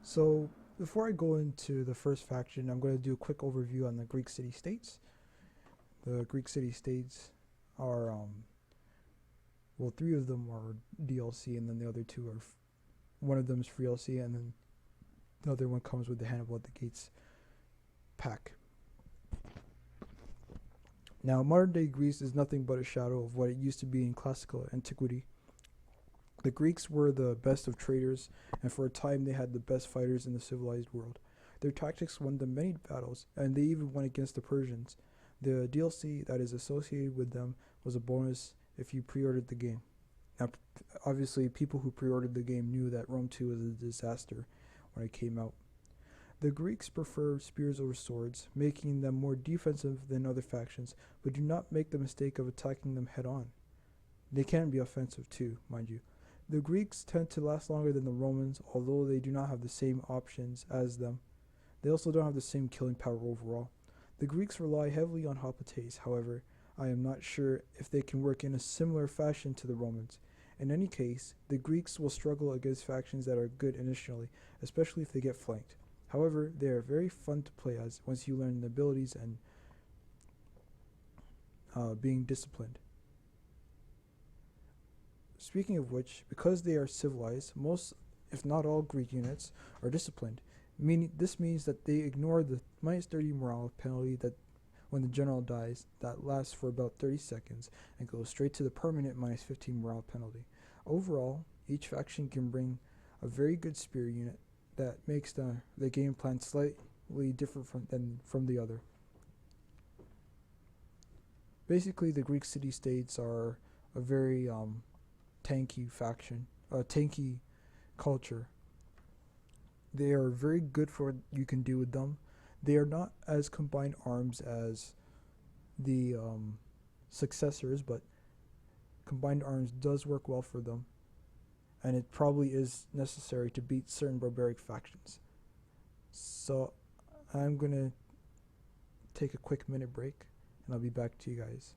So before I go into the first faction, I'm going to do a quick overview on the Greek city-states. The Greek city-states are, well, three of them are DLC, and then the other two are, one of them is free DLC, and then the other one comes with the Hannibal at the Gates pack. Now, modern-day Greece is nothing but a shadow of what it used to be in classical antiquity. The Greeks were the best of traders, and for a time they had the best fighters in the civilized world. Their tactics won them many battles, and they even went against the Persians. The DLC that is associated with them was a bonus if you pre-ordered the game. Now, obviously, people who pre-ordered the game knew that Rome 2 was a disaster when it came out. The Greeks prefer spears over swords, making them more defensive than other factions, but do not make the mistake of attacking them head-on. They can be offensive too, mind you. The Greeks tend to last longer than the Romans, although they do not have the same options as them. They also don't have the same killing power overall. The Greeks rely heavily on hoplites, however, I am not sure if they can work in a similar fashion to the Romans. In any case, the Greeks will struggle against factions that are good initially, especially if they get flanked. However, they are very fun to play as once you learn the abilities and being disciplined. Speaking of which, because they are civilized, most, if not all, Greek units are disciplined. This means that they ignore the minus 30 morale penalty that when the general dies, that lasts for about 30 seconds and goes straight to the permanent minus 15 morale penalty. Overall, each faction can bring a very good spear unit that makes the game plan slightly different from the other. Basically, the Greek city-states are a very tanky faction, tanky culture. They are very good for what you can do with them. They are not as combined arms as the successors, but combined arms does work well for them, and it probably is necessary to beat certain barbaric factions. So I'm gonna take a quick minute break, and I'll be back to you guys.